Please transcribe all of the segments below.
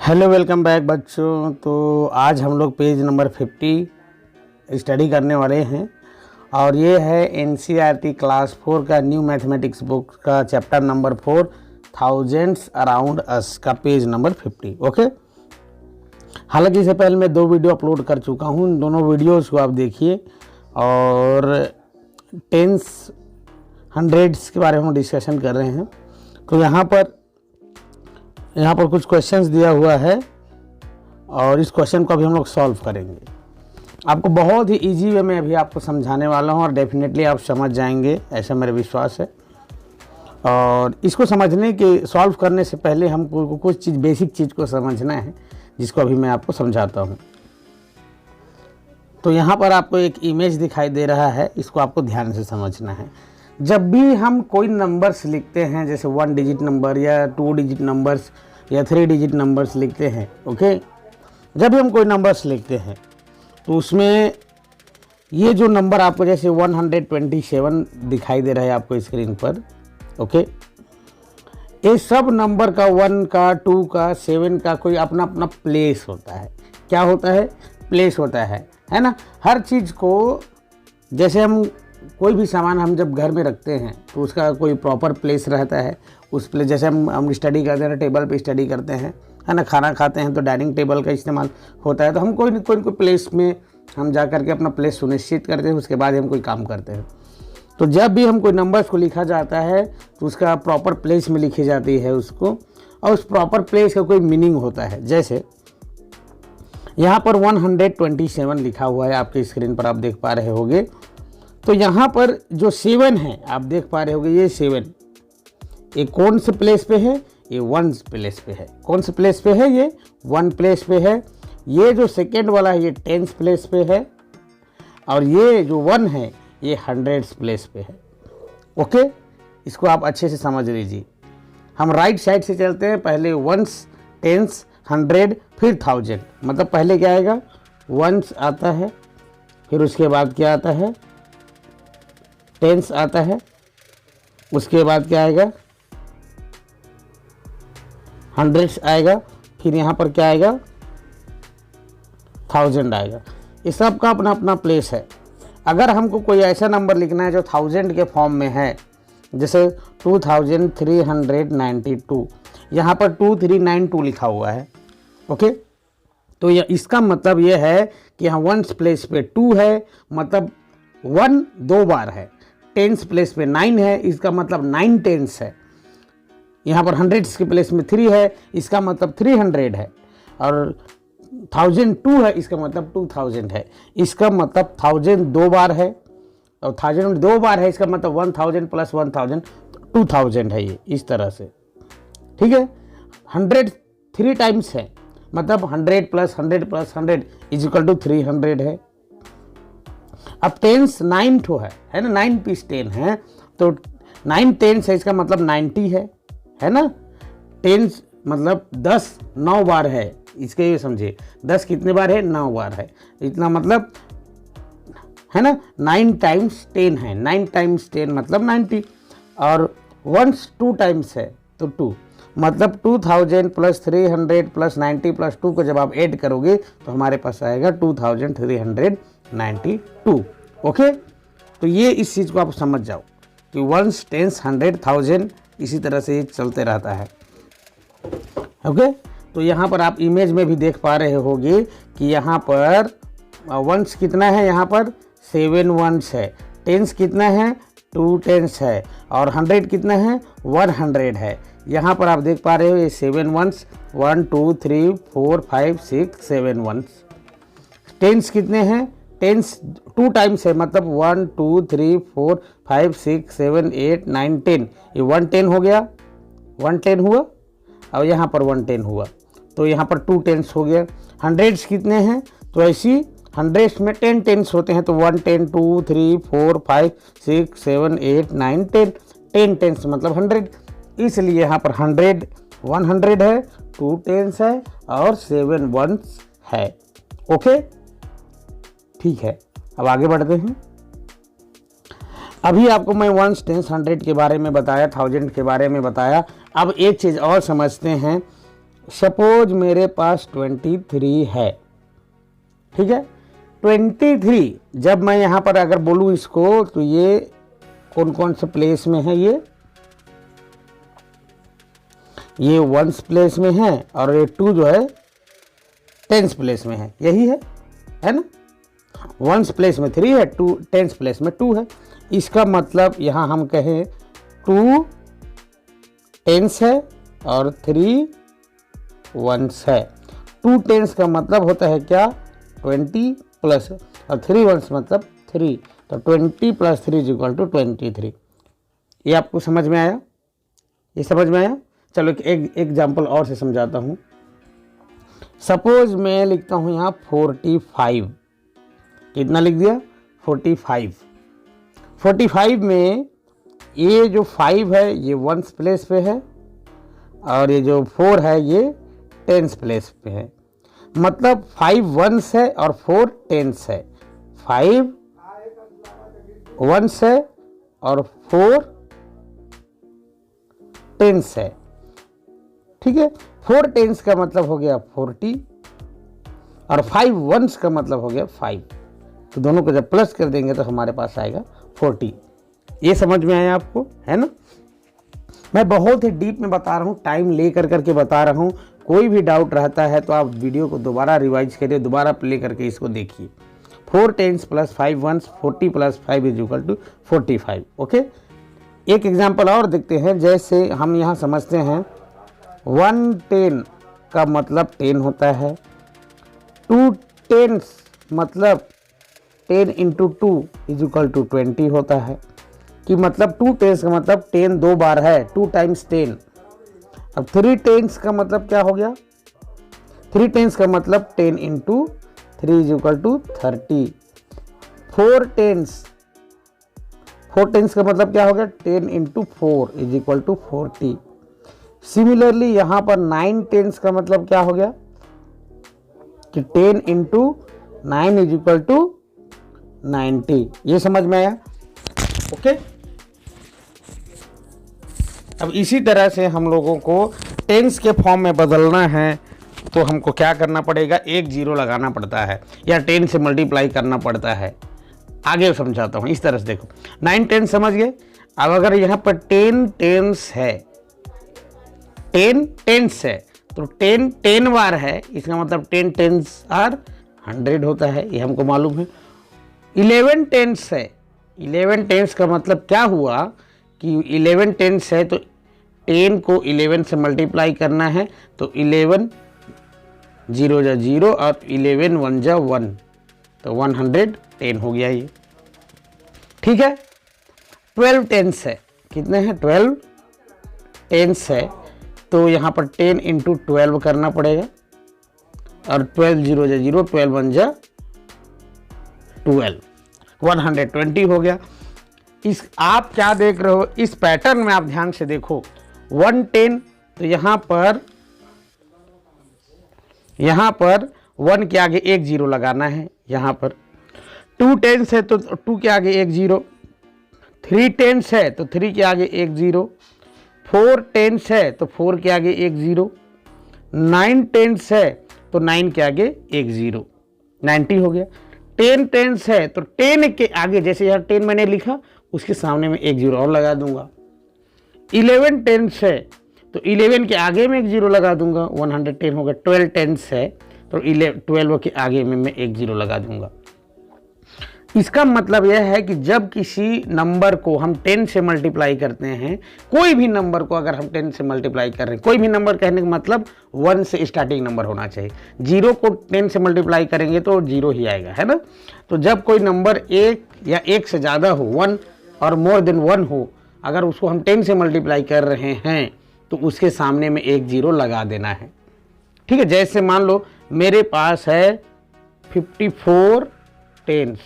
Hello welcome back बच्चों। तो आज हम लोग पेज नंबर 50 स्टडी करने वाले हैं और ये है एनसीईआरटी क्लास 4 का न्यू मैथमेटिक्स बुक का chapter number 4 thousands around us का पेज नंबर 50। ओके, हालांकि इससे पहले मैं 2 वीडियो अपलोड कर चुका हूँ। इन दोनों वीडियोस को आप देखिए और टेंस हंड्रेड्स के बारे में हम डिस्कशन कर रहे हैं। तो यहाँ पर कुछ क्वेश्चंस दिया हुआ है और इस क्वेश्चन को अभी हम लोग सॉल्व करेंगे। आपको बहुत ही इजी वे में अभी आपको समझाने वाला हूँ और डेफिनेटली आप समझ जाएंगे, ऐसा मेरा विश्वास है। और इसको समझने के सॉल्व करने से पहले हमको कुछ चीज़ बेसिक चीज़ को समझना है, जिसको अभी मैं आपको समझाता हूँ। तो यहाँ पर आपको एक इमेज दिखाई दे रहा है, इसको आपको ध्यान से समझना है। जब भी हम कोई नंबर्स लिखते हैं, जैसे 1 डिजिट नंबर या 2 डिजिट नंबर्स या 3 डिजिट नंबर्स लिखते हैं, ओके, जब भी हम कोई नंबर्स लिखते हैं तो उसमें ये जो नंबर आपको जैसे 127 दिखाई दे रहा है आपको स्क्रीन पर, ओके, ये सब नंबर का 1 का 2 का 7 का कोई अपना अपना प्लेस होता है। क्या होता है? प्लेस होता है ना। हर चीज़ को, जैसे हम कोई भी सामान हम जब घर में रखते हैं तो उसका कोई प्रॉपर प्लेस रहता है। उस प्लेस, जैसे हम स्टडी करते हैं, टेबल पे स्टडी करते हैं, है ना, खाना खाते हैं तो डाइनिंग टेबल का इस्तेमाल होता है। तो हम कोई प्लेस में हम जा करके अपना प्लेस सुनिश्चित करते हैं, उसके बाद हम कोई काम करते हैं। तो जब भी हम कोई नंबर्स को लिखा जाता है तो उसका प्रॉपर प्लेस में लिखी जाती है उसको, और उस प्रॉपर प्लेस का कोई मीनिंग होता है। जैसे यहाँ पर 127 लिखा हुआ है आपके स्क्रीन पर, आप देख पा रहे होंगे। तो यहाँ पर जो 7 है आप देख पा रहे होंगे, ये 7 ये कौन से प्लेस पे है? ये 1 प्लेस पे है। कौन से प्लेस पे है? ये 1 प्लेस पे है। ये जो सेकेंड वाला है ये 10 प्लेस पे है और ये जो 1 है ये 100 प्लेस पे है। ओके, इसको आप अच्छे से समझ लीजिए। हम राइट साइड से चलते हैं, पहले 1s 10s 100 फिर 1000। मतलब पहले क्या आएगा? 1s आता है, फिर उसके बाद क्या आता है? 10s आता है, उसके बाद क्या आएगा? 100s आएगा, फिर यहाँ पर क्या आएगा? 1000 आएगा। इस सब का अपना अपना प्लेस है। अगर हमको कोई ऐसा नंबर लिखना है जो 1000 के फॉर्म में है, जैसे 2392, यहाँ पर 2392 लिखा हुआ है, ओके, तो इसका मतलब ये है कि यहाँ 1 प्लेस पे 2 है, मतलब 1 2 बार है। 10 प्लेस पे 9 है, इसका मतलब 9 10s है। यहाँ पर 100 के प्लेस में 3 है, इसका मतलब 300 है। और 1002 है, इसका मतलब 2000 है। इसका मतलब 1000 2 बार है और 1000 2 बार है, इसका मतलब 1000 प्लस 1000 2000 है। ये इस तरह से, ठीक है। 100 3 टाइम्स है, मतलब 100 plus 100 plus 100 is equal to 300 है। अब 10s 9 ठो है ना, 9 पीस 10 है, तो 9 10s है, इसका मतलब 90 है ना। 10s मतलब 10 9 बार है, इसके ये समझिए 10 कितने बार है? 9 बार है। इतना मतलब है ना, 9 टाइम्स 10 है, 9 टाइम्स 10 मतलब 90। और 1s 2 टाइम्स है तो 2, मतलब 2000 प्लस 300 प्लस 90 प्लस 2 को जब आप ऐड करोगे तो हमारे पास आएगा 2392। ओके, तो ये इस चीज़ को आप समझ जाओ कि 1s 10s 100 1000 इसी तरह से ये चलते रहता है। ओके, तो यहाँ पर आप इमेज में भी देख पा रहे होंगे कि यहाँ पर 1s कितना है, यहाँ पर 7 1s है, 10s कितना है? 2 10s है, और 100 कितना है? 100 है। यहाँ पर आप देख पा रहे हो ये 7 1s 1 2 3 4 5 6 7 1s। 10s कितने हैं? 10s 2 टाइम्स है, मतलब 1 2 3 4 5 6 7 8 9 10। ये 110 हो गया, 110 हुआ, और यहाँ पर 110 हुआ, तो यहाँ पर 2 10s हो गया। 100s कितने हैं? तो ऐसी 100s में 10 10s होते हैं, तो 1 10 2 3 4 5 6 7 8 9 10 10 10s मतलब 100। इसलिए यहाँ पर 100 100 है, 2 10s है और 7 1s है। ओके, ठीक है, अब आगे बढ़ते हैं। अभी आपको मैं 1s 10s 100 के बारे में बताया, 1000 के बारे में बताया। अब एक चीज़ और समझते हैं सपोज मेरे पास 23 है, ठीक है। 23 जब मैं यहाँ पर अगर बोलूँ इसको, तो ये कौन कौन से प्लेस में है, ये वंस प्लेस में है, और ये 2 जो है टेंस प्लेस में है, यही है ना। वंस प्लेस में 3 है, 2 टेंस प्लेस में 2 है। इसका मतलब यहाँ हम कहें 2 टेंस है और 3 वंस है। 2 टेंस का मतलब होता है क्या, 20 प्लस, और 3 वंस मतलब 3, तो 20 + 3 = 23। ये आपको समझ में आया, ये समझ में आया। चलो एक एग्जाम्पल और से समझाता हूँ। सपोज मैं लिखता हूँ यहाँ 45, कितना लिख दिया, 45। 45 में ये जो 5 है ये वंस प्लेस पे है, और ये जो 4 है ये टेंस प्लेस पे है। मतलब 5 वंस है और 4 टेंस है। 5 वंस है और 4 टेंस है, ठीक है। 4 टेंस का मतलब हो गया 40, और 5 वंस का मतलब हो गया 5। तो दोनों को जब प्लस कर देंगे तो हमारे पास आएगा 40। ये समझ में आया आपको, है ना। मैं बहुत ही डीप में बता रहा हूँ, टाइम ले करके बता रहा हूँ। कोई भी डाउट रहता है तो आप वीडियो को दोबारा रिवाइज करिए, दोबारा प्ले करके इसको देखिए। 4 टेंस + 5 वंस, 40 + 5 = 45। ओके, एक एग्जाम्पल और देखते हैं। जैसे हम यहाँ समझते हैं 110 का मतलब 10 होता है। 2 टेंस मतलब 10 × 2 = 20 होता है। कि मतलब 2 टेंस का मतलब 10 2 बार है, 2 × 10। अब 3 टेंस का मतलब क्या हो गया, 3 टेंस का मतलब 10 × 3 = 30। 4 टेंस का मतलब क्या हो गया, 10 × 4 = 40। सिमिलरली यहाँ पर 9 टेंस का मतलब क्या हो गया कि 10 × 9 = 90। ये समझ में आया, ओके। अब इसी तरह से हम लोगों को टेंस के फॉर्म में बदलना है, तो हमको क्या करना पड़ेगा, एक 0 लगाना पड़ता है या 10 से मल्टीप्लाई करना पड़ता है। आगे समझाता हूँ, इस तरह से देखो। 9 टेंस समझ गए। अब अगर यहाँ पर 10 टेंस है, 10 टेंस है, तो 10 10 बार है, इसका मतलब 10 टेंस आर 100 होता है, ये हमको मालूम है। 11 टेंस है, 11 टेंस का मतलब क्या हुआ कि 11 टेंस है तो 10 को 11 से मल्टीप्लाई करना है, तो 11 0 जा 0 और 11 1 जा 1, तो 110 हो गया ये, ठीक है। 12 टेंस है, कितने हैं, 12 टेंस है, तो यहाँ पर 10 × 12 करना पड़ेगा, और 12 0 जा 0, 12 1 जा 12, 120 हो गया। इस आप क्या देख रहे हो, इस पैटर्न में आप ध्यान से देखो। 110, तो यहाँ पर 1 के आगे एक 0 लगाना है यहाँ पर। 2 टेंस है तो 2 के आगे एक 0। 3 टेंस है तो 3 के आगे एक 0। 4 टेंस है तो 4 के आगे एक 0। 9 टेंस है तो 9 के आगे एक 0, 90 हो गया। 10 टेंस है तो 10 के आगे, जैसे यहाँ 10 मैंने लिखा, उसके सामने में एक 0 और लगा दूंगा। 11 टेंस है तो 11 के आगे में एक 0 लगा दूंगा, 110 होगा। 12 टेंस है तो 12 के आगे में मैं एक 0 लगा दूंगा। इसका मतलब यह है कि जब किसी नंबर को हम 10 से मल्टीप्लाई करते हैं, कोई भी नंबर को अगर हम 10 से मल्टीप्लाई कर रहे हैं, कोई भी नंबर कहने का मतलब 1 से स्टार्टिंग नंबर होना चाहिए। 0 को 10 से मल्टीप्लाई करेंगे तो 0 ही आएगा, है ना। तो जब कोई नंबर 1 या 1 से ज़्यादा हो, 1 और मोर देन 1 हो, अगर उसको हम 10 से मल्टीप्लाई कर रहे हैं तो उसके सामने में एक 0 लगा देना है, ठीक है। जैसे मान लो मेरे पास है 54 टेंस।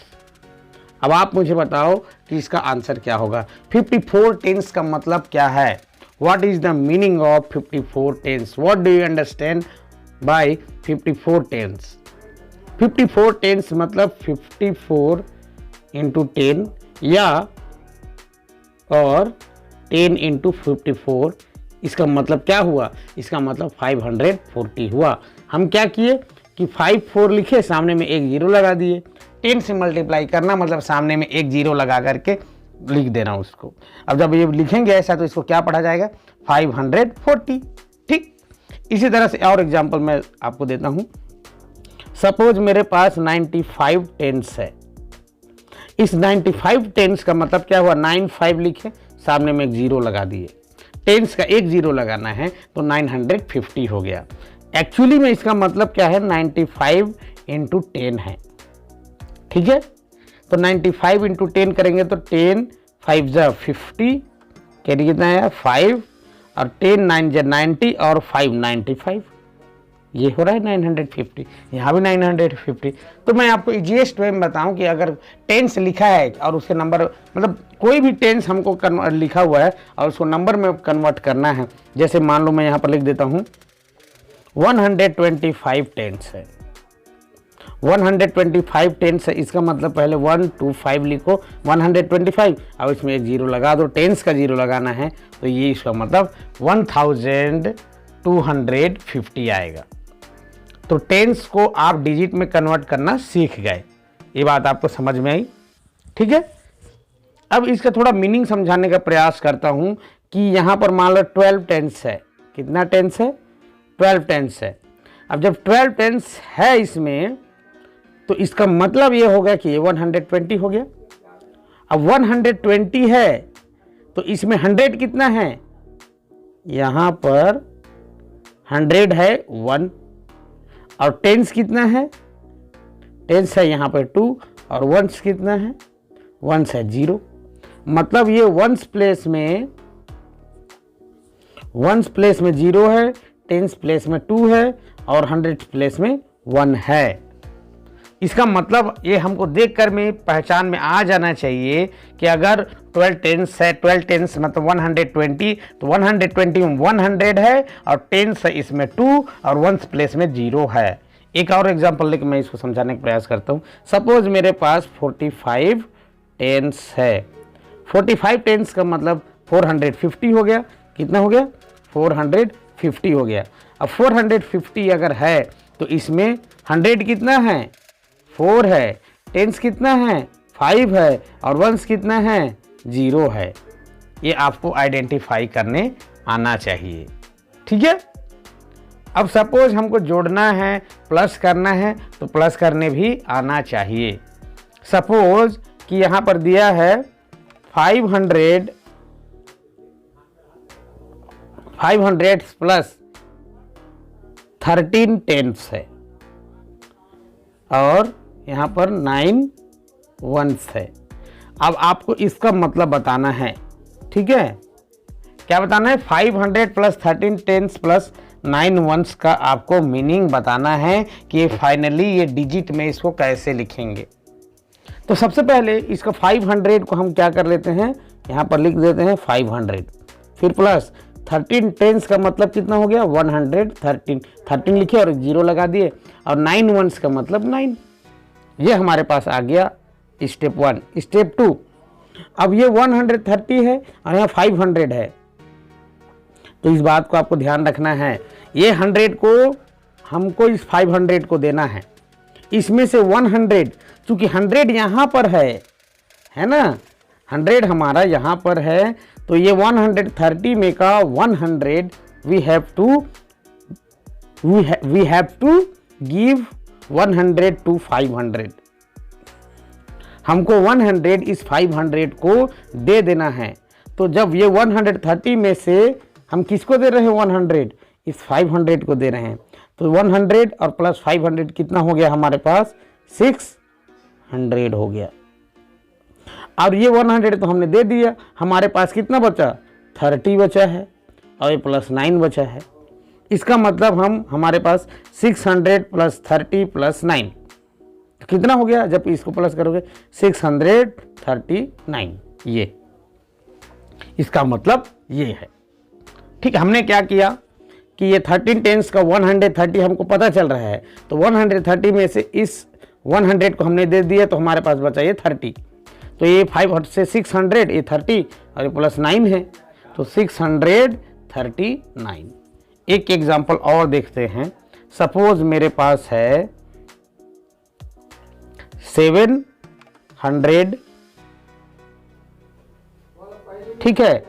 अब आप मुझे बताओ कि इसका आंसर क्या होगा। 54 टेंस का मतलब क्या है, what is the meaning of 54 tens, what do you understand by 54 tens. 54 tens मतलब 54 × 10 या और 10 × 54 इसका मतलब क्या हुआ, इसका मतलब 540 हुआ। हम क्या किए कि 54 लिखे, सामने में एक जीरो लगा दिए। 10 से मल्टीप्लाई करना मतलब सामने में एक जीरो लगा करके लिख देना उसको। अब जब ये लिखेंगे ऐसा तो इसको क्या पढ़ा जाएगा, 540। ठीक, इसी तरह से और एग्जाम्पल मैं आपको देता हूं। सपोज मेरे पास 95 टेंस है। इस 95 टेंस का मतलब क्या हुआ, 95 लिखे, सामने में एक जीरो लगा दिए। टेंस का एक जीरो लगाना है तो 950 हो गया। एक्चुअली में इसका मतलब क्या है, 95 इंटू 10 है। ठीक है, तो 95 इंटू 10 करेंगे तो 10 5 जा 50, कैरी कितना है 5, और 10 9 जा 90 और 5 95, ये हो रहा है 950। यहाँ भी 950। तो मैं आपको इजीएस्ट वे में बताऊं कि अगर टेंस लिखा है और उसके नंबर, मतलब कोई भी टेंस हमको लिखा हुआ है और उसको नंबर में कन्वर्ट करना है, जैसे मान लो मैं यहाँ पर लिख देता हूँ 125 टेंस है। 125 टेंस है, इसका मतलब पहले 1 2 5 लिखो 125, और इसमें एक जीरो लगा दो, टेंस का जीरो लगाना है, तो ये इसका मतलब 1250 आएगा। तो टेंस को आप डिजिट में कन्वर्ट करना सीख गए, ये बात आपको समझ में आई। ठीक है, अब इसका थोड़ा मीनिंग समझाने का प्रयास करता हूं कि यहाँ पर मान लो 12 टेंस है। कितना टेंस है, 12 टेंस है। अब जब 12 टेंस है इसमें, तो इसका मतलब ये हो गया कि ये 120 हो गया। अब 120 है तो इसमें 100 कितना है, यहाँ पर 100 है 1, और टेंस कितना है, टेंस है यहाँ पर 2, और वंस कितना है, वंस है 0। मतलब ये वंस प्लेस में 0 है, टेंस प्लेस में 2 है, और 100 प्लेस में 1 है। इसका मतलब ये हमको देखकर में पहचान में आ जाना चाहिए कि अगर 12 टेंस है, 12 टेंस मतलब 120, तो 120 में 100 है और टेंस है इसमें 2 और वंस प्लेस में 0 है। एक और एग्जांपल लेकर मैं इसको समझाने का प्रयास करता हूँ। सपोज मेरे पास 45 टेंस है। 45 टेंस का मतलब 450 हो गया। कितना हो गया, 450 हो गया। अब 450 अगर है तो इसमें 100 कितना है, 4 है, टेंस कितना है, 5 है, और वंस कितना है, 0 है। ये आपको आइडेंटिफाई करने आना चाहिए। ठीक है, अब सपोज हमको जोड़ना है, प्लस करना है, तो प्लस करने भी आना चाहिए। सपोज कि यहाँ पर दिया है 500 प्लस 13 टेंस है, और यहाँ पर 9 वंस है। अब आपको इसका मतलब बताना है। ठीक है, क्या बताना है, 500 प्लस 13 टेंस प्लस 9 वंस का आपको मीनिंग बताना है कि फाइनली ये डिजिट में इसको कैसे लिखेंगे। तो सबसे पहले इसका 500 को हम क्या कर लेते हैं, यहाँ पर लिख देते हैं 500, फिर प्लस 13 टेंस का मतलब कितना हो गया, 113, 13 लिखे और 0 लगा दिए, और 9 वंस का मतलब 9। ये हमारे पास आ गया स्टेप 1। स्टेप 2, अब ये 130 है और यहाँ 500 है, तो इस बात को आपको ध्यान रखना है। ये 100 को हमको इस 500 को देना है, इसमें से 100, चूंकि 100 यहाँ पर है ना, 100 हमारा यहाँ पर है, तो ये 130 में का 100 we have to give 100 to 500। हमको 100 इस 500 को दे देना है। तो जब ये 130 में से हम किसको दे रहे हैं, 100 इस 500 को दे रहे हैं, तो 100 और प्लस 500 कितना हो गया हमारे पास, 600 हो गया। और ये 100 तो हमने दे दिया, हमारे पास कितना बचा, 30 बचा है, और ये प्लस 9 बचा है। इसका मतलब हमारे पास 600 प्लस 30 प्लस 9 कितना हो गया, जब इसको प्लस करोगे 639। ये इसका मतलब ये है। ठीक, हमने क्या किया कि ये 13 टेंस का 130 हमको पता चल रहा है, तो 130 में से इस 100 को हमने दे दिया, तो हमारे पास बचा ये 30। तो ये 5 से 600, ये 30 और ये प्लस 9 है, तो 630 39। एक एग्जाम्पल और देखते हैं। सपोज मेरे पास है 700, ठीक है,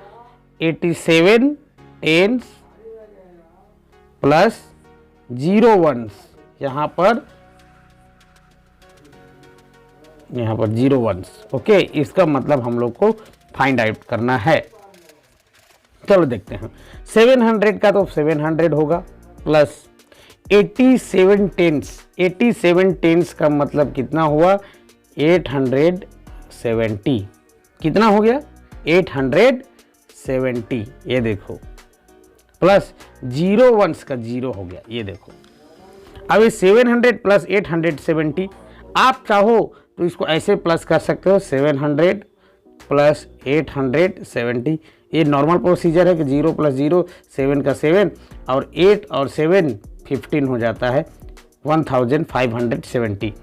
87 टेंस प्लस 0 वंस, यहाँ पर 0 वंस। ओके, इसका मतलब हम लोग को फाइंड आउट करना है। चलो देखते हैं। 700 का तो 700 होगा प्लस 87 टेंस। 87 टेंस का मतलब कितना हुआ? 870। कितना हो गया? 870। ये देखो, प्लस 0 वंस का 0 हो गया, ये देखो। अब ये 700 प्लस 870, आप चाहो तो इसको ऐसे प्लस कर सकते हो, 700 प्लस 870। ये नॉर्मल प्रोसीजर है कि 0 प्लस 0, 7 का 7 और 8 और 7 15 हो जाता है 1570।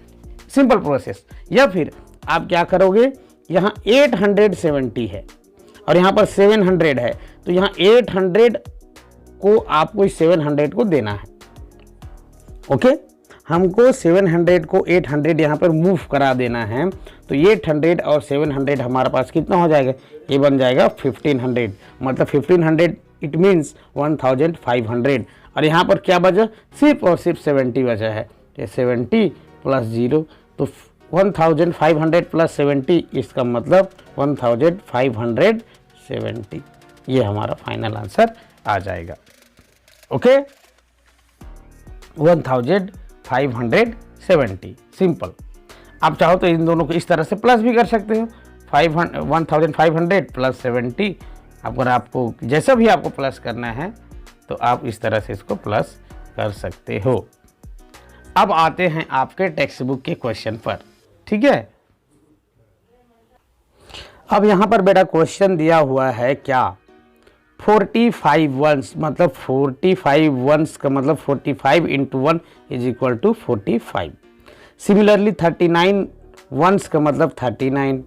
Simple process. या फिर आप क्या करोगे, यहाँ 870 है और यहाँ पर 700 है, तो यहाँ 800 को आपको इस 700 को देना है। ओके, हमको 700 को 800 यहाँ पर मूव करा देना है, तो 800 और 700 हमारे पास कितना हो जाएगा? ये बन जाएगा 1500। मतलब 1500 इट मीन्स 1500। और यहाँ पर क्या बचा? सिर्फ और सिर्फ 70 बचा है। ये 70 प्लस 0, तो 1500 प्लस 70, इसका मतलब 1570। ये हमारा फाइनल आंसर आ जाएगा। Okay, 1570 simple. आप चाहो तो इन दोनों को इस तरह से प्लस भी कर सकते हो। 1500 प्लस 70, अगर आपको जैसा भी आपको प्लस करना है तो आप इस तरह से इसको प्लस कर सकते हो। अब आते हैं आपके टेक्स्ट बुक के क्वेश्चन पर, ठीक है। अब यहाँ पर बेटा क्वेश्चन दिया हुआ है क्या? 45 वंस, मतलब 45 वंस का मतलब 45 into 1 is equal to 45। Similarly 39 once का मतलब 39।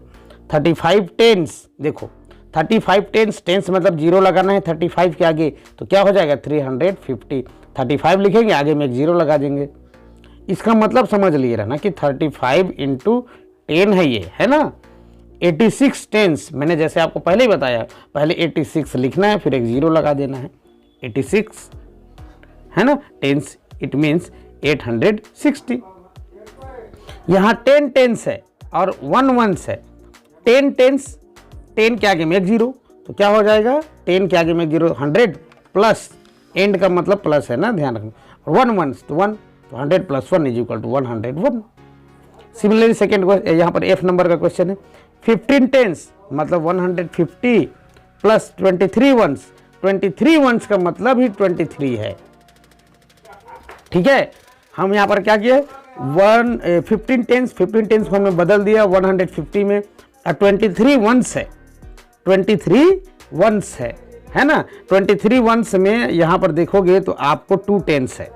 35 टेंस, देखो 35 टेंस मतलब 0 लगाना है 35 के आगे, तो क्या हो जाएगा? 350। 35 लिखेंगे, आगे में एक 0 लगा देंगे। इसका मतलब समझ लिए रहना कि 35 इंटू 10 है ये, है ना। 86 टेंस, मैंने जैसे आपको पहले ही बताया, पहले 86 लिखना है, फिर एक 0 लगा देना है। 86 है ना, टेंस इट मीन्स 860। यहाँ 10 टेंस है और 1 वंस है। 10 टेंस, 10 के आगे में एक 0, तो क्या हो जाएगा? 10 के आगे में 0, 100 प्लस, एंड का मतलब प्लस है ना, ध्यान रखना। और 1 वंस तो 1, तो 100 plus 1 is equal to 101। Similarly second question, यहाँ पर F नंबर का क्वेश्चन है। 15 टेंस मतलब 150 प्लस 23 वंस। 23 वंस का मतलब ही 23 है, ठीक है। हम यहाँ पर क्या किए? 15 टेंस को हमने बदल दिया 150 में, और 23 वंस है, 23 वंस है ना। 23 वंस में यहाँ पर देखोगे तो आपको 2 टेंस है,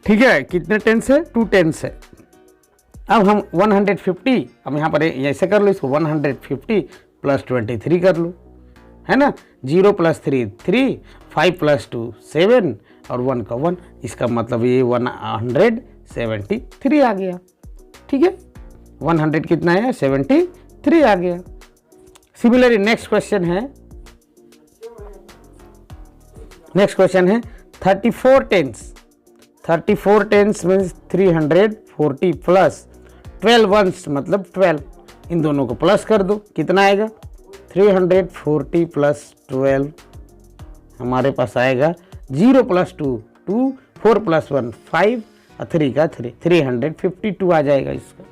ठीक है। कितने टेंस है? 2 टेंस है। अब हम 150, अब यहाँ पर ऐसे कर लो इसको, 150 प्लस 23 कर लो, है ना। 0 प्लस 3 3, 5 प्लस 2 7 और 1 का 1, इसका मतलब ये 173 आ गया, ठीक है। 100 कितना है? 73 आ गया। सिमिलरली नेक्स्ट क्वेश्चन है 34 tens. 34 tens means 340 plus 12 once मतलब 12, इन दोनों को प्लस कर दो, कितना आएगा? 340 प्लस 12 हमारे पास आएगा 0 प्लस 2 2, 4 प्लस 1 5 और 3 का 3, 352 आ जाएगा इसका,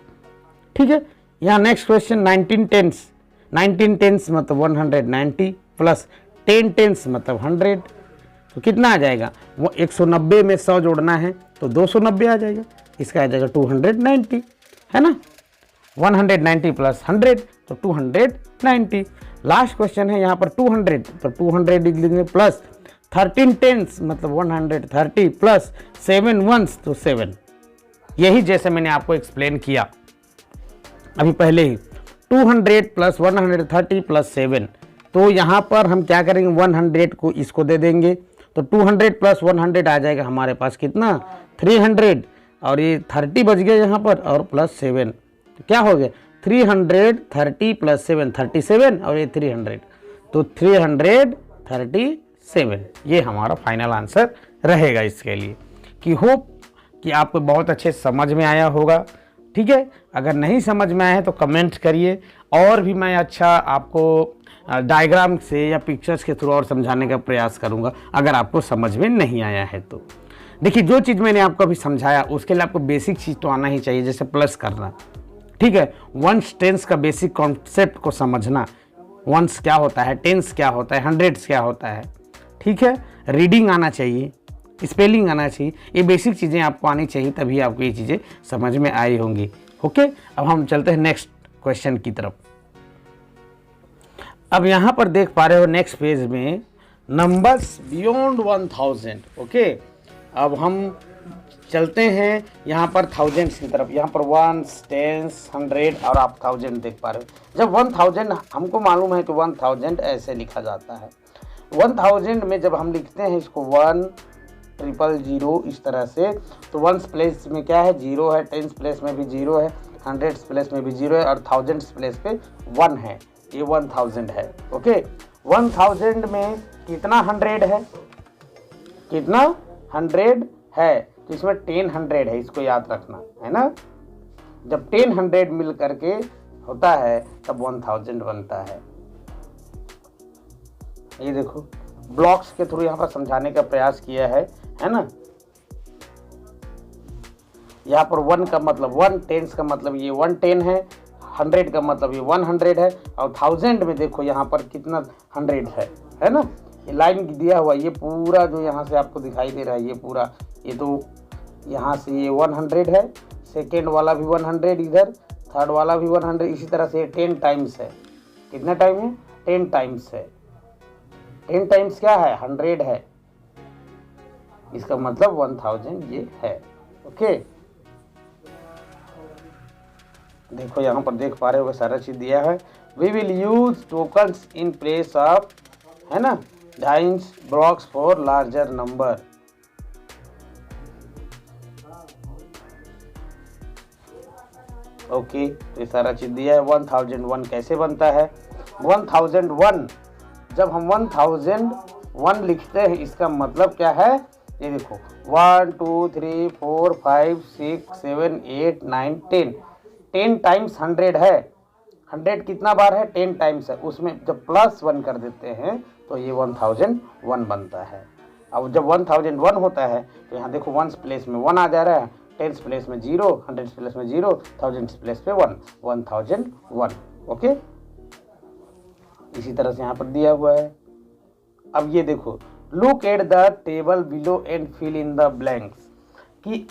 ठीक है। यहाँ नेक्स्ट क्वेश्चन 19 टेंस। 19 टेंस मतलब 190 प्लस 10 टेंस मतलब 100, तो कितना आ जाएगा? वो 190 में 100 जोड़ना है तो 290 आ जाएगा, इसका आ जाएगा 290, है ना। 190 प्लस 100 तो 290। लास्ट क्वेश्चन है यहाँ पर 200, तो 200 लिख लेंगे प्लस 13 टेंस मतलब 130 प्लस 7 वंस तो 7। यही जैसे मैंने आपको एक्सप्लेन किया अभी पहले ही, 200 प्लस 130 प्लस 7, तो यहाँ पर हम क्या करेंगे, 100 को इसको दे देंगे, तो 200 प्लस 100 आ जाएगा हमारे पास कितना, 300, और ये 30 बच गया यहाँ पर, और प्लस 7, तो क्या हो गया 330 प्लस 7 37, और ये 300, तो 337, ये हमारा फाइनल आंसर रहेगा इसके लिए। कि होप कि आपको बहुत अच्छे समझ में आया होगा। ठीक है, अगर नहीं समझ में आया है तो कमेंट करिए, और भी मैं अच्छा आपको डायग्राम से या पिक्चर्स के थ्रू और समझाने का प्रयास करूंगा अगर आपको समझ में नहीं आया है तो। देखिए, जो चीज़ मैंने आपको अभी समझाया उसके लिए आपको बेसिक चीज़ तो आना ही चाहिए, जैसे प्लस करना। ठीक है, वंस टेंस का बेसिक कॉन्सेप्ट को समझना, वंस क्या होता है, टेंस क्या होता है, हंड्रेड्स क्या होता है। ठीक है, रीडिंग आना चाहिए, स्पेलिंग आना चाहिए, ये बेसिक चीज़ें आपको आनी चाहिए, तभी आपको ये चीज़ें समझ में आई होंगी। ओके, अब हम चलते हैं नेक्स्ट क्वेश्चन की तरफ। अब यहाँ पर देख पा रहे हो नेक्स्ट पेज में नंबर्स बियॉन्ड 1000। ओके, अब हम चलते हैं यहाँ पर थाउजेंड्स की तरफ। यहाँ पर वंस, टेंस, 100 और आप 1000 देख पा रहे हो। जब 1000 हमको मालूम है कि 1000 ऐसे लिखा जाता है। 1000 में जब हम लिखते हैं इसको 100 इस तरह से, तो वंस प्लेस में क्या है, 0 है, टेंस प्लेस में भी 0 है, 100 प्लेस में भी 0 है, और 1000 प्लेस पे 1 है, ये 1000 है। ओके, 1000 में कितना 100 है, कितना 100 है, तो इसमें 10 है, इसको याद रखना है ना। जब 10 मिल करके होता है तब 1000 बनता है। ये देखो, ब्लॉक्स के थ्रू यहाँ पर समझाने का प्रयास किया है ना। यहाँ पर 1 का मतलब 1, टेंस का मतलब ये 110 है, 100 का मतलब ये 100 है, और 1000 में देखो यहाँ पर कितना 100 है ना। ये लाइन दिया हुआ, ये पूरा जो यहाँ से आपको दिखाई दे रहा है, ये पूरा, ये तो यहाँ से ये 100 है, सेकेंड वाला भी 100 इधर, थर्ड वाला भी 100, इसी तरह से 10 टाइम्स है। कितना टाइम है, 10 टाइम्स है। 10 टाइम्स क्या है, 100 है, इसका मतलब 1000 ये है। ओके, देखो यहाँ पर देख पा रहे हो सारा चीज दिया है। We will use tokens in place of, है ना, Dienes blocks for larger number. Okay, तो ये सारा चीज दिया है। 1001 कैसे बनता है, 1001 जब हम 1001 लिखते हैं इसका मतलब क्या है, ये देखो 1 2 3 4 5 6 7 8 9 10, 10 टाइम्स 100 है। 100 कितना बार है, 10 टाइम्स है, उसमें जब प्लस 1 कर देते हैं तो ये 1001 बनता है। अब जब 1001 होता है तो यहाँ देखो वंस प्लेस में 1 आ जा रहा है, टेंस प्लेस में 0, 100 प्लेस में 0, 1000 प्लेस पे 1, 1001। ओके, इसी तरह से यहाँ पर दिया हुआ है। अब ये देखो, look at the table below and fill in the blanks. कि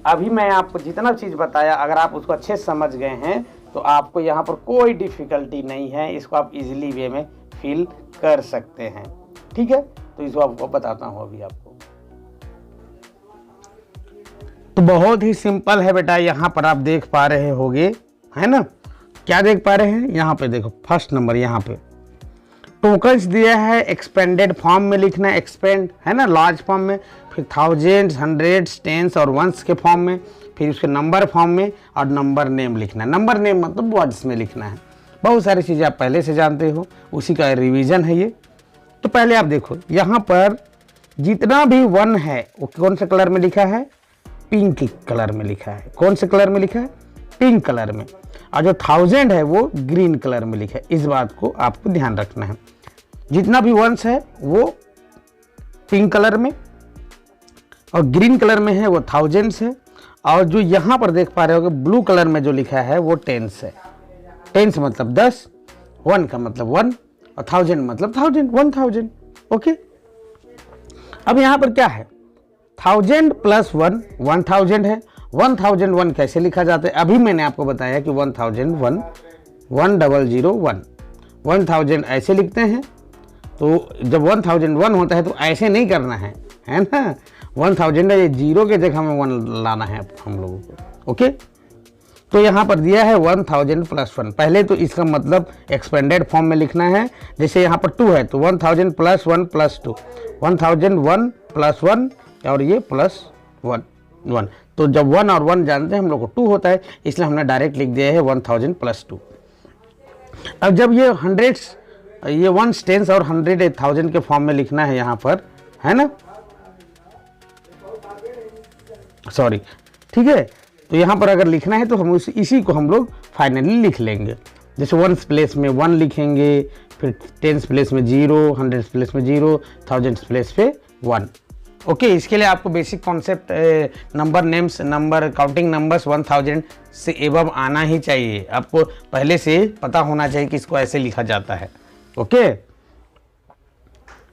अभी मैं आपको जितना चीज़ बताया अगर आप उसको अच्छे से समझ गए हैं तो आपको यहाँ पर कोई डिफ़िकल्टी नहीं है, इसको आप इजीली वे में फिल कर सकते हैं। ठीक है, तो इसको आपको बताता हूँ अभी आपको। तो बहुत ही सिंपल है बेटा, यहाँ पर आप देख पा रहे होगे, है ना, क्या देख पा रहे हैं, यहाँ पे देखो फर्स्ट नंबर, यहाँ पे टोकन्स दिया है, एक्सपेंडेड फॉर्म में लिखना है, एक्सपेंड है ना लार्ज फॉर्म में, फिर थाउजेंड्स, हंड्रेड्स, टेंस और वंस के फॉर्म में, फिर उसके नंबर फॉर्म में, और नंबर नेम लिखना है। नंबर नेम मतलब वर्ड्स में लिखना है। बहुत सारी चीज़ें आप पहले से जानते हो, उसी का रिवीजन है ये। तो पहले आप देखो, यहाँ पर जितना भी 1 है वो कौन से कलर में लिखा है, पिंक कलर में लिखा है। कौन से कलर में लिखा है, पिंक कलर में। और जो 1000 है वो ग्रीन कलर में लिखा है। इस बात को आपको ध्यान रखना है। जितना भी वंस है वो पिंक कलर में, और ग्रीन कलर में है वो 1000 है, और जो यहाँ पर देख पा रहे हो ब्लू कलर में जो लिखा है वो टेंस है। टेंस मतलब 10, 1 का मतलब 1, और 1000 मतलब 1000। ओके, अब यहाँ पर क्या है, 1000 प्लस 1 1000 है। 1001 कैसे लिखा जाता है, अभी मैंने आपको बताया कि 1001 1001 1000 ऐसे लिखते हैं। तो जब 1001 होता है तो ऐसे नहीं करना है ना। 1000 है, ये 0 के जगह में 1 लाना है हम लोगों को। ओके, तो यहाँ पर दिया है 1000 प्लस 1। पहले तो इसका मतलब एक्सपेंडेड फॉर्म में लिखना है। जैसे यहाँ पर 2 है तो 1000 प्लस 1 प्लस 2, 1001 प्लस 1 और ये प्लस 1। तो जब 1 और 1 जानते हैं हम लोग को 2 होता है, इसलिए हमने डायरेक्ट लिख दिया है 1000 प्लस 2। अब जब ये हंड्रेड्स, ये 1 टेंस और 100 1000 के फॉर्म में लिखना है यहाँ पर, है ना, सॉरी, ठीक है। तो यहाँ पर अगर लिखना है तो हम इसी को हम लोग फाइनली लिख लेंगे। जैसे 1 प्लेस में 1 लिखेंगे, फिर 10 प्लेस में 0, 100 प्लेस में 0, 1000 प्लेस पे 1। ओके, इसके लिए आपको basic concept number names, number counting numbers 1000 से एबव आना ही चाहिए। आपको पहले से पता होना चाहिए कि इसको ऐसे लिखा जाता है। ओके,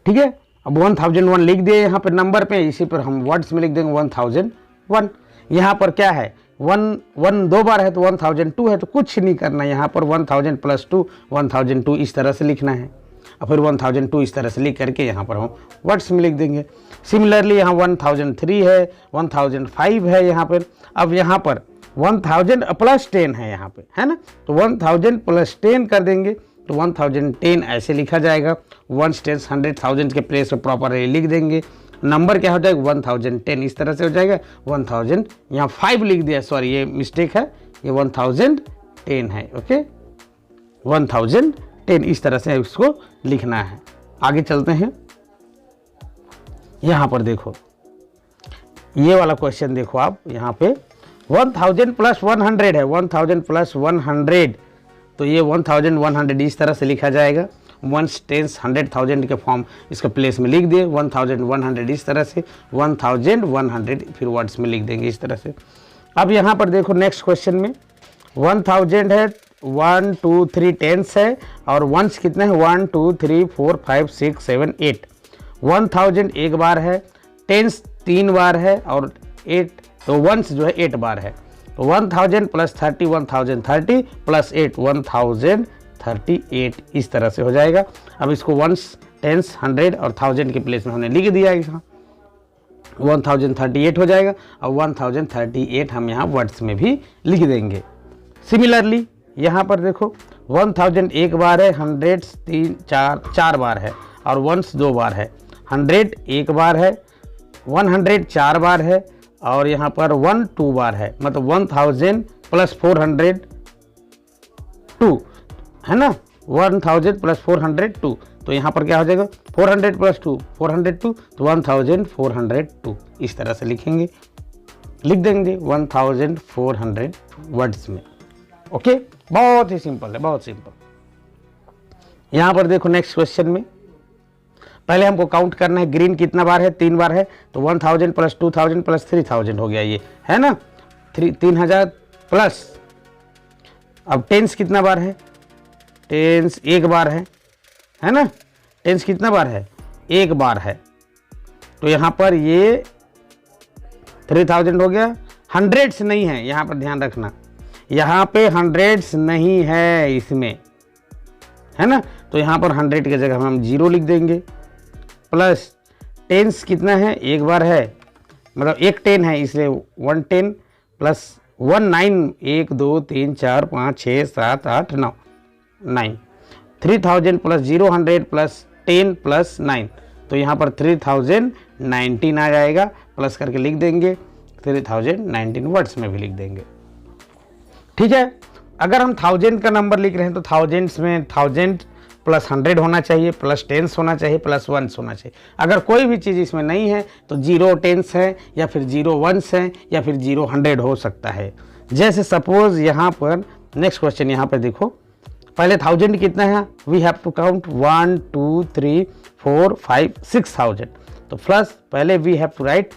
ठीक है। अब 1001 लिख दिए यहाँ पर नंबर पे, इसी पर हम वर्ड्स में लिख देंगे 1001। यहाँ पर क्या है, 1 2 बार है तो 1002 है, तो कुछ नहीं करना। यहाँ पर 1000 प्लस 2 1002 इस तरह से लिखना है, और फिर 1002 इस तरह से लिख करके यहाँ पर हम वर्ड्स में लिख देंगे। सिमिलरली यहाँ 1003 है, 1005 है यहाँ पर। अब यहाँ पर 1000 प्लस 10 है यहाँ पे, है ना, तो 1000 प्लस 10 कर देंगे तो 1010 ऐसे लिखा जाएगा। 1 टेंस 100,000 के प्लेस पर प्रॉपरली लिख देंगे। नंबर क्या हो जाएगा 1010 इस तरह से हो जाएगा। 1000 यहाँ 5 लिख दिया, सॉरी ये मिस्टेक है, ये 1010 है। ओके, 1010 इस तरह से इसको लिखना है। आगे चलते हैं। यहाँ पर देखो, ये वाला क्वेश्चन देखो आप, यहाँ पे 1000 प्लस 100 है, 1000 प्लस 100, तो ये 1100 इस तरह से लिखा जाएगा। 1 टेंस 100,000 के फॉर्म इसका प्लेस में लिख दिए, 1100 इस तरह से, 1100 फिर वर्ड्स में लिख देंगे इस तरह से। अब यहाँ पर देखो नेक्स्ट क्वेश्चन में 1000 है, 1 2 3 टेंस है, और वंस कितने हैं 1 2 3 4 5 6 7 8। 1000 एक बार है, टेंस 3 बार है, और 8 तो वंस जो है 8 बार है। तो 1000 प्लस 30 1030 प्लस 8 1038 इस तरह से हो जाएगा। अब इसको वंस टेंस 100 और 1000 के प्लेस में हमने लिख दिया है, यहाँ 1038 हो जाएगा, और 1038 हम यहाँ वर्ड्स में भी लिख देंगे। सिमिलरली यहाँ पर देखो 1000 एक बार है, 100 चार बार है, और वंस 2 बार है। 100 एक बार है, 100 4 बार है, और यहाँ पर 1 2 बार है, मतलब 1000 प्लस 402 है ना, 1000 प्लस 402। तो यहाँ पर क्या हो जाएगा 400 प्लस 2 402, तो 1402 इस तरह से लिखेंगे, लिख देंगे 1400 वर्ड्स में। ओके, बहुत ही सिंपल है, बहुत सिंपल। यहाँ पर देखो नेक्स्ट क्वेश्चन में पहले हमको काउंट करना है, ग्रीन कितना बार है 3 बार है, तो 1000 प्लस 2000 प्लस 3000 हो गया ये, है ना, 3000 प्लस। अब टेंस कितना बार है, टेंस एक बार है ना, टेंस कितना बार है, एक बार है, तो यहाँ पर ये 3000 हो गया। हंड्रेड्स नहीं है यहाँ पर, ध्यान रखना, यहाँ पे हंड्रेड्स नहीं है इसमें, है ना, तो यहाँ पर 100 की जगह हम 0 लिख देंगे। प्लस टेंस कितना है, एक बार है, मतलब एक 10 है, इसलिए 110 प्लस 19 1 2 3 4 5 6 7 8 9 9। 3000 प्लस 0 प्लस 10 प्लस 9, तो यहाँ पर 3019 आ जाएगा, प्लस करके लिख देंगे 3019 वर्ड्स में भी लिख देंगे। ठीक है, अगर हम 1000 का नंबर लिख रहे हैं तो थाउजेंड्स में 1000 प्लस 100 होना चाहिए, प्लस टेंस होना चाहिए, प्लस वंस होना चाहिए। अगर कोई भी चीज़ इसमें नहीं है तो 0 टेंस है, या फिर 0 वंस है, या फिर 0 100 हो सकता है। जैसे सपोज यहाँ पर नेक्स्ट क्वेश्चन, यहाँ पर देखो पहले 1000 कितना है, वी हैव टू काउंट 1 2 3 4 5 6000, तो प्लस पहले we have to write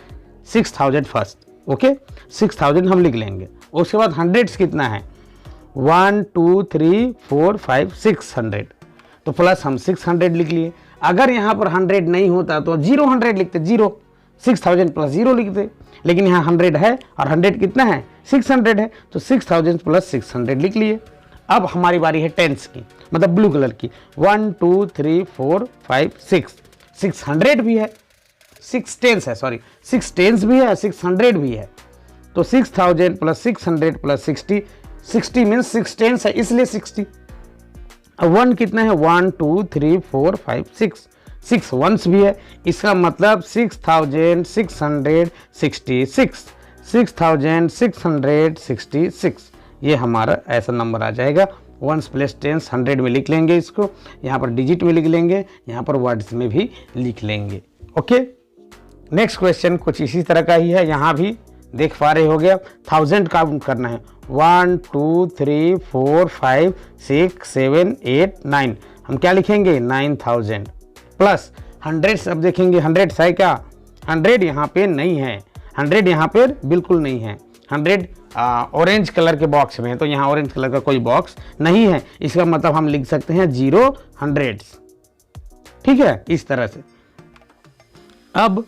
6000 first. Okay, 6000 हम लिख लेंगे। उसके बाद हंड्रेड्स कितना है 1 2 3 4 5 600, तो प्लस हम 600 लिख लिए। अगर यहाँ पर 100 नहीं होता तो 100 लिखते, 0 6000 प्लस 0 लिखते, लेकिन यहाँ 100 है और 100 कितना है 600 है, तो 6000 प्लस 600 लिख लिए। अब हमारी बारी है टेंस की, मतलब ब्लू कलर की। 1 2 3 4 5 6 600 भी है, 6 टेंस है, सॉरी 6 टेंस भी है, 600 भी है, तो 6000 प्लस 600 प्लस 60 60 मीन्स 6 टेंस है इसलिए 60। अब 1 कितना है 1 2 3 4 5 6, 6 वंस भी है, इसका मतलब 6666, 6666 ये हमारा ऐसा नंबर आ जाएगा। वंस प्लस टेंस 100 में लिख लेंगे इसको, यहाँ पर डिजिट में लिख लेंगे, यहाँ पर वर्ड्स में भी लिख लेंगे। ओके, नेक्स्ट क्वेश्चन कुछ इसी तरह का ही है, यहाँ भी देख पा रहे हो गया 1000 काउंट करना है 1 2 3 4 5 6 7 8 9, हम क्या लिखेंगे 9000 प्लस 100 अब देखेंगे 100 है क्या, 100 यहाँ पे नहीं है, 100 यहाँ पे बिल्कुल नहीं है, 100 ऑरेंज कलर के बॉक्स में है, तो यहाँ ऑरेंज कलर का कोई बॉक्स नहीं है, इसका मतलब हम लिख सकते हैं 0 100। ठीक है, इस तरह से। अब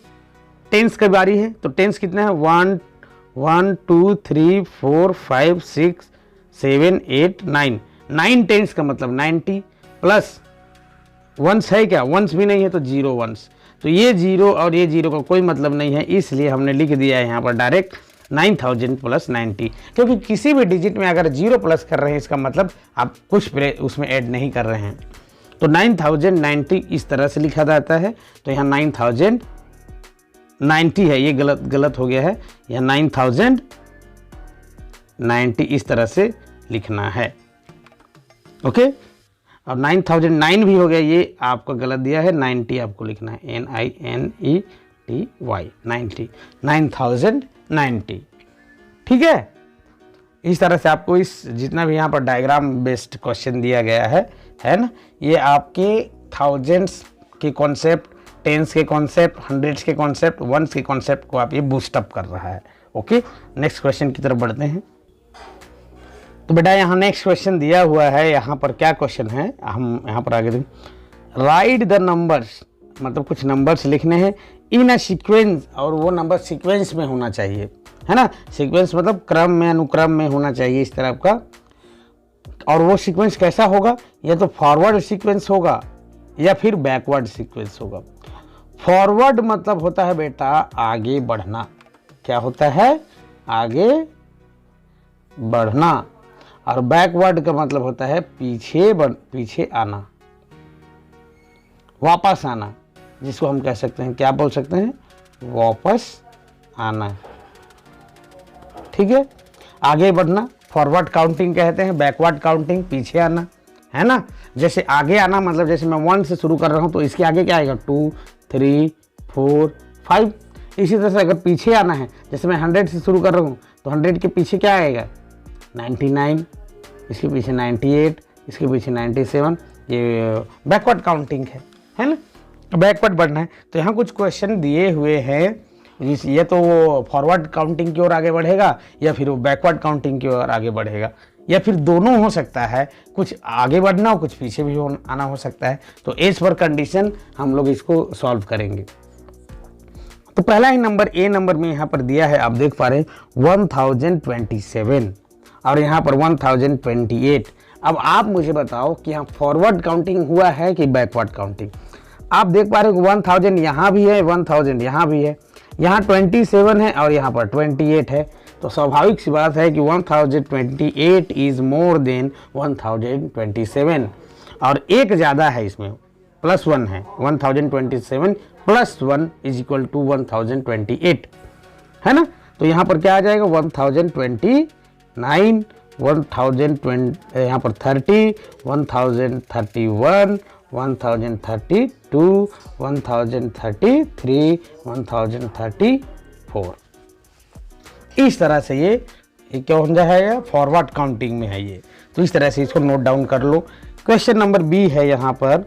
टेंस की बारी है, तो टेंस कितना है 1 1 2 3 4 5 6 7 8 9, 9 टेंस का मतलब 90 प्लस वंस है क्या, वंस भी नहीं है तो 0 वंस, तो ये 0 और ये 0 का कोई मतलब नहीं है, इसलिए हमने लिख दिया है यहाँ पर डायरेक्ट 9000 प्लस 90, क्योंकि किसी भी डिजिट में अगर 0 प्लस कर रहे हैं इसका मतलब आप कुछ उसमें ऐड नहीं कर रहे हैं, तो 9090 इस तरह से लिखा जाता है। तो यहाँ 9090 है, ये गलत हो गया है, यहाँ 9090 इस तरह से लिखना है। ओके, और 9009 भी हो गया, ये आपको गलत दिया है, 90 आपको लिखना है NINETY 9090। ठीक है, इस तरह से आपको इस जितना भी यहाँ पर डायग्राम बेस्ड क्वेश्चन दिया गया है ना, ये आपके थाउजेंड्स के कॉन्सेप्ट, टेंस के कॉन्सेप्ट, हंड्रेड्स के कॉन्सेप्ट, वंस के कॉन्सेप्ट को आप ये बूस्टअप कर रहा है। ओके, नेक्स्ट क्वेश्चन की तरफ बढ़ते हैं। तो बेटा यहाँ नेक्स्ट क्वेश्चन दिया हुआ है, यहाँ पर क्या क्वेश्चन है, हम यहाँ पर आगे देखें। राइट द नंबर्स, मतलब कुछ नंबर्स लिखने हैं इन अ सीक्वेंस, और वो नंबर सीक्वेंस में होना चाहिए, है ना, सीक्वेंस मतलब क्रम में, अनुक्रम में होना चाहिए इस तरह का। और वो सीक्वेंस कैसा होगा, या तो फॉरवर्ड सीक्वेंस होगा या फिर बैकवर्ड सीक्वेंस होगा। फॉरवर्ड मतलब होता है बेटा आगे बढ़ना, क्या होता है आगे बढ़ना, और बैकवर्ड का मतलब होता है पीछे आना, वापस आना, जिसको हम कह सकते हैं, क्या बोल सकते हैं, वापस आना। ठीक है, आगे बढ़ना फॉरवर्ड काउंटिंग कहते हैं, बैकवर्ड काउंटिंग पीछे आना, है ना। जैसे आगे आना मतलब जैसे मैं 1 से शुरू कर रहा हूं तो इसके आगे क्या आएगा 2 3 4 5। इसी तरह से अगर पीछे आना है, जैसे मैं 100 से शुरू कर रहा हूं तो 100 के पीछे क्या आएगा 99, इसके पीछे 98, इसके पीछे 97, ये बैकवर्ड काउंटिंग है ना, बैकवर्ड बढ़ना है। तो यहाँ कुछ क्वेश्चन दिए हुए हैं, ये तो वो फॉरवर्ड काउंटिंग की ओर आगे बढ़ेगा या फिर वो बैकवर्ड काउंटिंग की ओर आगे बढ़ेगा, या फिर दोनों हो सकता है, कुछ आगे बढ़ना हो कुछ पीछे भी आना हो सकता है। तो एज पर कंडीशन हम लोग इसको सॉल्व करेंगे। तो पहला ही नंबर ए नंबर में यहाँ पर दिया है, आप देख पा रहे हैं 1027 और यहाँ पर 1028। अब आप मुझे बताओ कि यहाँ फॉरवर्ड काउंटिंग हुआ है कि बैकवर्ड काउंटिंग। आप देख पा रहे हो 1000 यहाँ भी है, 1000 यहाँ भी है, यहाँ 27 है और यहाँ पर 28 है। तो स्वाभाविक सी बात है कि 1028 इज मोर देन 1027, और एक ज़्यादा है इसमें, +1 है, 1027 + 1 इज इक्वल टू 1028, है ना। तो यहाँ पर क्या आ जाएगा 1029, 1020, यहाँ पर 30, 1031, 1032, 1033, 1034। इस तरह से ये क्या हो जाएगा, फॉरवर्ड काउंटिंग में है ये। तो इस तरह से इसको नोट डाउन कर लो। क्वेश्चन नंबर बी है, यहाँ पर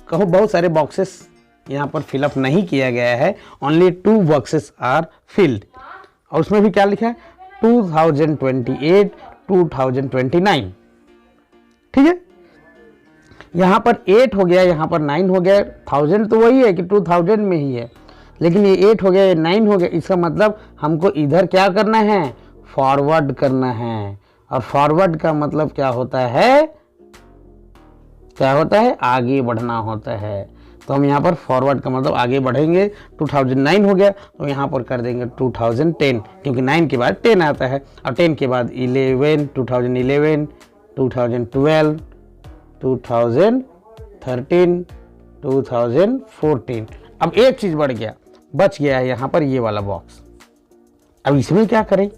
कहो बहुत सारे बॉक्सेस यहाँ पर फिलअप नहीं किया गया है, ओनली 2 बॉक्सेस आर फिल्ड, और उसमें भी क्या लिखा है 2028, 2029। ठीक है, यहाँ पर 8 हो गया, यहाँ पर 9 हो गया, 1000 तो वही है कि 2000 में ही है, लेकिन ये 8 हो गया, ये 9 हो गया। इसका मतलब हमको इधर क्या करना है, फॉरवर्ड करना है, और फॉरवर्ड का मतलब क्या होता है, आगे बढ़ना होता है। तो हम यहाँ पर फॉरवर्ड का मतलब आगे बढ़ेंगे। 2009 हो गया तो यहाँ पर कर देंगे 2010, क्योंकि 9 के बाद 10 आता है, और 10 के बाद 11, 2011, 2012, 2013, 2014। अब एक चीज़ बढ़ गया, बच गया है यहाँ पर ये वाला बॉक्स। अब इसमें क्या करें,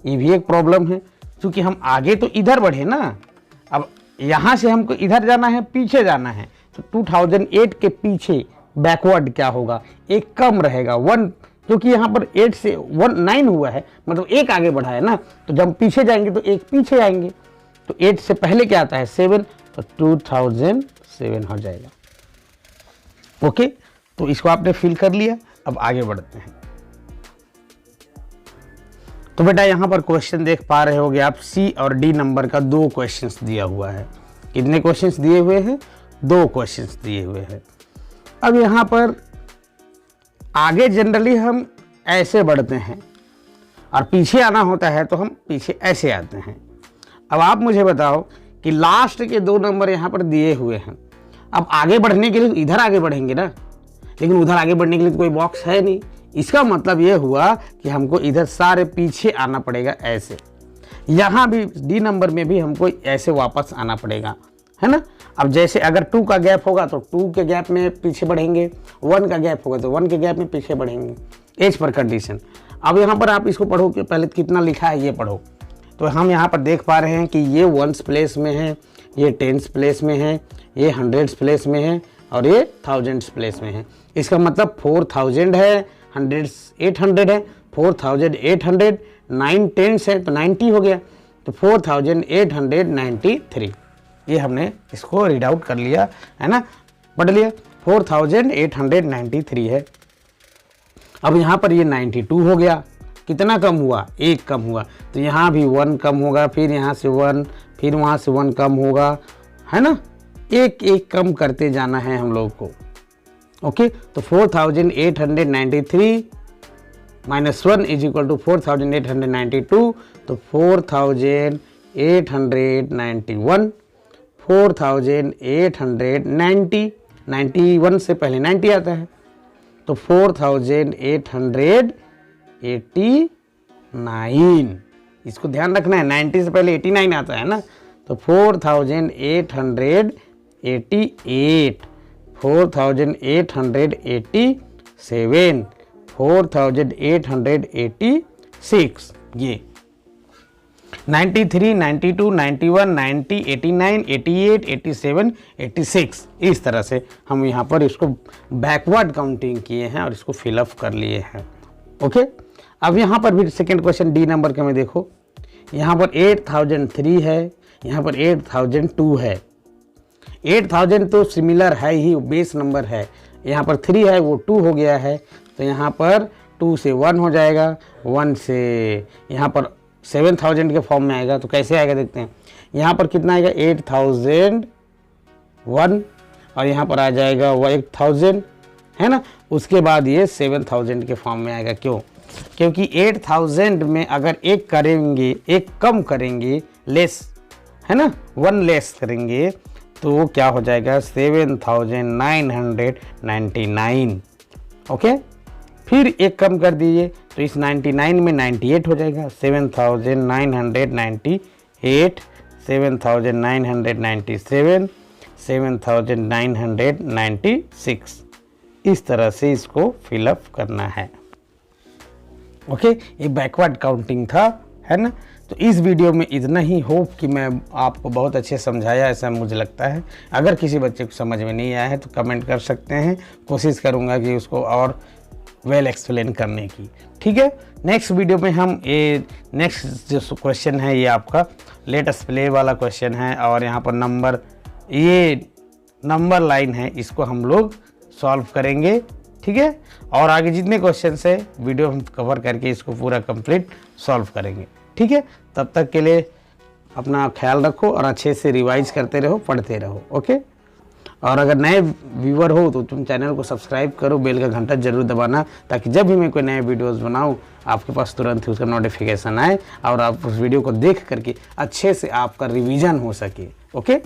ये भी एक प्रॉब्लम है, क्योंकि हम आगे तो इधर बढ़े ना, अब यहाँ से हमको इधर जाना है, पीछे जाना है, तो 2008 के पीछे बैकवर्ड क्या होगा, एक कम रहेगा 1, क्योंकि यहाँ पर 8 से 9 हुआ है, मतलब एक आगे बढ़ा है ना, तो जब पीछे जाएंगे तो एक पीछे आएंगे, तो 8 से पहले क्या आता है 7, तो 2007 हो जाएगा। ओके, तो इसको आपने फिल कर लिया। अब आगे बढ़ते हैं। तो बेटा यहाँ पर क्वेश्चन देख पा रहे होगे आप, सी और डी नंबर का 2 क्वेश्चंस दिया हुआ है। कितने क्वेश्चंस दिए हुए हैं, 2 क्वेश्चंस दिए हुए हैं। अब यहाँ पर आगे जनरली हम ऐसे बढ़ते हैं और पीछे आना होता है तो हम पीछे ऐसे आते हैं। अब आप मुझे बताओ कि लास्ट के 2 नंबर यहाँ पर दिए हुए हैं, अब आगे बढ़ने के लिए तो इधर आगे बढ़ेंगे ना, लेकिन उधर आगे बढ़ने के लिए तो कोई बॉक्स है नहीं। इसका मतलब ये हुआ कि हमको इधर सारे पीछे आना पड़ेगा ऐसे। यहाँ भी डी नंबर में भी हमको ऐसे वापस आना पड़ेगा, है ना। अब जैसे अगर 2 का गैप होगा तो 2 के गैप में पीछे बढ़ेंगे, 1 का गैप होगा तो 1 के गैप में पीछे बढ़ेंगे, एज पर कंडीशन। अब यहाँ पर आप इसको पढ़ो कि पहले कितना लिखा है ये पढ़ो। तो हम यहाँ पर देख पा रहे हैं कि ये 1s प्लेस में है, ये 10s प्लेस में है, ये 100s प्लेस में है, और ये 1000s प्लेस में है। इसका मतलब 4000 है, 100s 800 है, 4800, 9 10s है तो 90 हो गया, तो 4893। ये हमने इसको रीड आउट कर लिया, है ना, पढ़ लिया। 4893 है। अब यहाँ पर ये 92 हो गया, कितना कम हुआ, 1 कम हुआ, तो यहाँ भी 1 कम होगा, फिर यहाँ से 1, फिर वहाँ से 1 कम होगा, है ना, एक एक कम करते जाना है हम लोग को। ओके, तो 4893 माइनस 1 इज इक्वल टू 4892, तो 4891, 4890, 91 से पहले 90 आता है, तो 4889। इसको ध्यान रखना है, 90 से पहले 89 आता है ना, तो 4888, 4887, 4886, ये 93, 92, 91, 90, 89, 88, 87, 86, इस तरह से हम यहाँ पर इसको बैकवर्ड काउंटिंग किए हैं और इसको फिलअप कर लिए हैं। ओके, अब यहाँ पर भी सेकेंड क्वेश्चन डी नंबर के में देखो, यहाँ पर 8003 है, यहाँ पर 8002 है। 8000 तो सिमिलर है ही, बेस नंबर है, यहाँ पर 3 है वो 2 हो गया है, तो यहाँ पर 2 से 1 हो जाएगा, 1 से यहाँ पर 7000 के फॉर्म में आएगा। तो कैसे आएगा देखते हैं, यहाँ पर कितना आएगा 8001, और यहाँ पर आ जाएगा 1000, है ना। उसके बाद ये 7000 के फॉर्म में आएगा। क्यों, क्योंकि 8000 में अगर एक करेंगे, एक कम करेंगे, लेस, है ना, 1 लेस करेंगे, तो क्या हो जाएगा 7999। ओके, फिर एक कम कर दीजिए तो इस 99 में 98 हो जाएगा, 7998, 7997, 7996, इस तरह से इसको फिलअप करना है। ओके, ये बैकवर्ड काउंटिंग था, है ना। तो इस वीडियो में इतना ही, होप कि मैं आपको बहुत अच्छे समझाया, ऐसा मुझे लगता है। अगर किसी बच्चे को समझ में नहीं आया है तो कमेंट कर सकते हैं, कोशिश करूँगा कि उसको और वेल एक्सप्लेन करने की। ठीक है, नेक्स्ट वीडियो में हम ये नेक्स्ट जो क्वेश्चन है ये आपका लेटेस्ट प्ले वाला क्वेश्चन है, और यहाँ पर नंबर, ये नंबर लाइन है, इसको हम लोग सॉल्व करेंगे। ठीक है, और आगे जितने क्वेश्चन है वीडियो हम कवर करके इसको पूरा कंप्लीट सॉल्व करेंगे। ठीक है, तब तक के लिए अपना ख्याल रखो और अच्छे से रिवाइज करते रहो, पढ़ते रहो। ओके, और अगर नए व्यूवर हो तो तुम चैनल को सब्सक्राइब करो, बेल का घंटा जरूर दबाना, ताकि जब भी मैं कोई नए वीडियोस बनाऊं आपके पास तुरंत ही उसका नोटिफिकेशन आए और आप उस वीडियो को देख करके अच्छे से आपका रिवीजन हो सके। ओके।